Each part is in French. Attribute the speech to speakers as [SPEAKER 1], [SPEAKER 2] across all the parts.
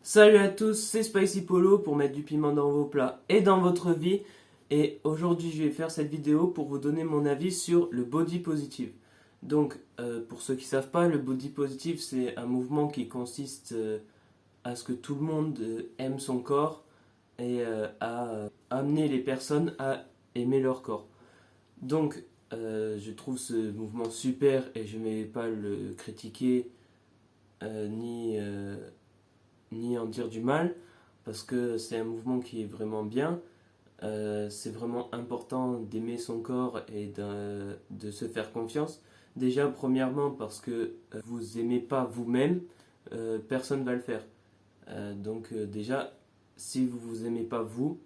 [SPEAKER 1] Salut à tous, c'est Spicy Polo pour mettre du piment dans vos plats et dans votre vie. Et aujourd'hui, je vais faire cette vidéo pour vous donner mon avis sur le body positive. Donc, pour ceux qui ne savent pas, le body positive, c'est un mouvement qui consiste à ce que tout le monde aime son corps et à amener les personnes à aimer leur corps. Donc, je trouve ce mouvement super et je ne vais pas le critiquer ni en dire du mal, parce que c'est un mouvement qui est vraiment bien. C'est vraiment important d'aimer son corps et de se faire confiance. Déjà, premièrement, parce que vous aimez pas vous-même, personne va le faire. Déjà, si vous vous aimez pas vous,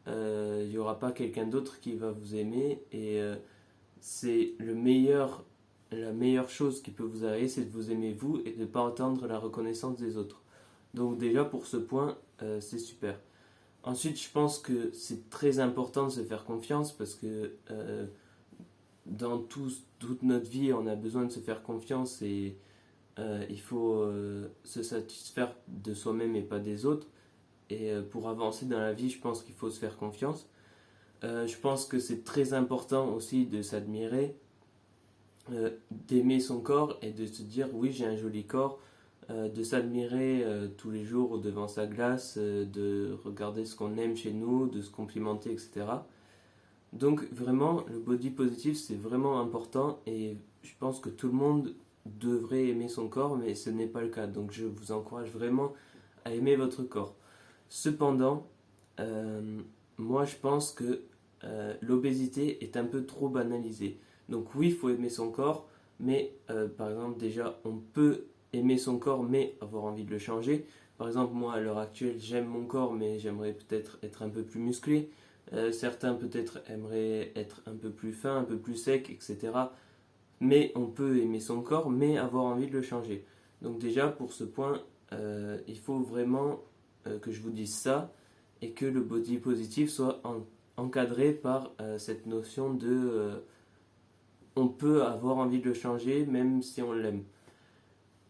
[SPEAKER 1] il n'y aura pas quelqu'un d'autre qui va vous aimer et c'est la meilleure chose qui peut vous arriver, c'est de vous aimer vous et de ne pas attendre la reconnaissance des autres. Donc déjà pour ce point, c'est super. Ensuite, je pense que c'est très important de se faire confiance parce que dans toute notre vie, on a besoin de se faire confiance et il faut se satisfaire de soi-même et pas des autres. Et pour avancer dans la vie, je pense qu'il faut se faire confiance. Je pense que c'est très important aussi de s'admirer, d'aimer son corps et de se dire oui, j'ai un joli corps, de s'admirer tous les jours devant sa glace, de regarder ce qu'on aime chez nous, de se complimenter, etc. Donc vraiment, le body positive, c'est vraiment important et je pense que tout le monde devrait aimer son corps, mais ce n'est pas le cas. Donc je vous encourage vraiment à aimer votre corps. Cependant, euh, moi je pense que l'obésité est un peu trop banalisée. Donc oui, il faut aimer son corps, mais par exemple déjà, on peut aimer son corps mais avoir envie de le changer. Par exemple, moi à l'heure actuelle, j'aime mon corps, mais j'aimerais peut-être être un peu plus musclé. Certains peut-être aimeraient être un peu plus fin, un peu plus sec, etc. Mais on peut aimer son corps, mais avoir envie de le changer. Donc déjà, pour ce point, il faut vraiment que je vous dise ça et que le body positive soit encadré par cette notion de on peut avoir envie de le changer même si on l'aime.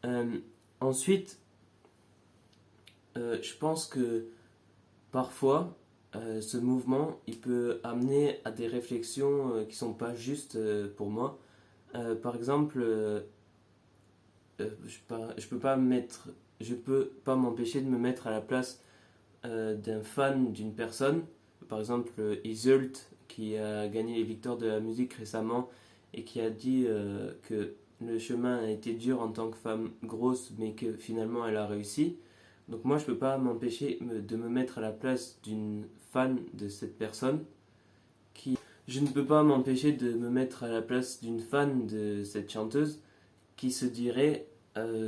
[SPEAKER 1] Euh, Ensuite, je pense que parfois, ce mouvement, il peut amener à des réflexions qui sont pas justes pour moi. Par exemple, je peux pas m'empêcher de me mettre à la place d'un fan d'une personne. Par exemple, Iseult, qui a gagné les victoires de la musique récemment et qui a dit que le chemin a été dur en tant que femme grosse, mais que finalement elle a réussi. Donc moi, je peux pas m'empêcher de me mettre à la place d'une fan de cette personne. Je ne peux pas m'empêcher de me mettre à la place d'une fan de cette chanteuse qui se dirait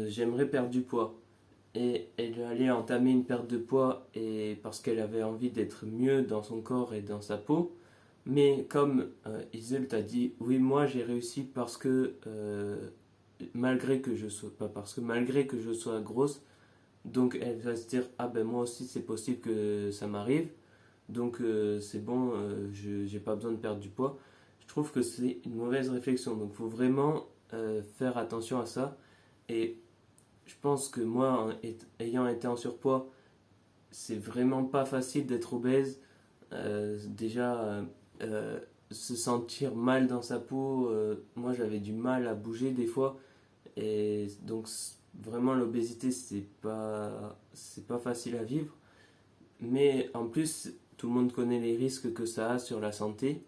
[SPEAKER 1] j'aimerais perdre du poids. Et elle allait entamer une perte de poids et parce qu'elle avait envie d'être mieux dans son corps et dans sa peau. Mais comme Isel t'a dit, oui, moi j'ai réussi parce que malgré que je sois pas parce que malgré que je sois grosse, donc elle va se dire ah ben moi aussi c'est possible que ça m'arrive, donc c'est bon, je j'ai pas besoin de perdre du poids. Je trouve que c'est une mauvaise réflexion, donc il faut vraiment faire attention à ça. Et je pense que moi, ayant été en surpoids, c'est vraiment pas facile d'être obèse. Déjà, se sentir mal dans sa peau, moi j'avais du mal à bouger des fois. Et donc, vraiment, l'obésité, c'est pas facile à vivre. Mais en plus, tout le monde connaît les risques que ça a sur la santé.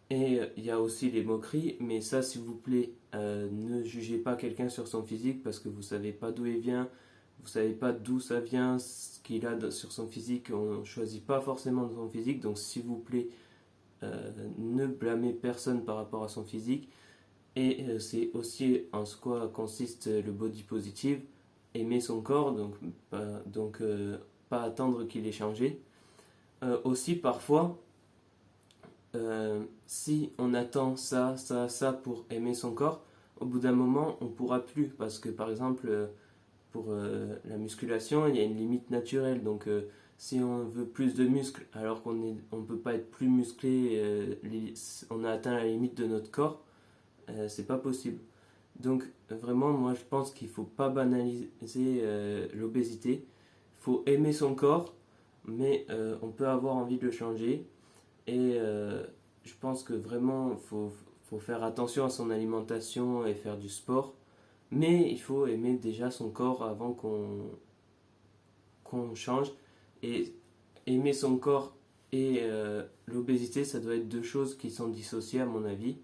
[SPEAKER 1] Et il y a aussi les moqueries, mais ça, s'il vous plaît, ne jugez pas quelqu'un sur son physique parce que vous savez pas d'où il vient, vous savez pas d'où ça vient, ce qu'il a sur son physique. On ne choisit pas forcément son physique, donc s'il vous plaît, ne blâmez personne par rapport à son physique. Et c'est aussi en ce quoi consiste le body positive, aimer son corps, pas attendre qu'il ait changé. Aussi, parfois, si on attend ça pour aimer son corps, au bout d'un moment, on pourra plus. Parce que par exemple, pour la musculation, il y a une limite naturelle. Donc, si on veut plus de muscles alors on ne peut pas être plus musclé, on a atteint la limite de notre corps, c'est pas possible. Donc, vraiment, moi je pense qu'il faut pas banaliser l'obésité. Il faut aimer son corps, mais on peut avoir envie de le changer. Et je pense que vraiment, faut faire attention à son alimentation et faire du sport. Mais il faut aimer déjà son corps avant qu'on change. Et aimer son corps et l'obésité, ça doit être deux choses qui sont dissociées à mon avis.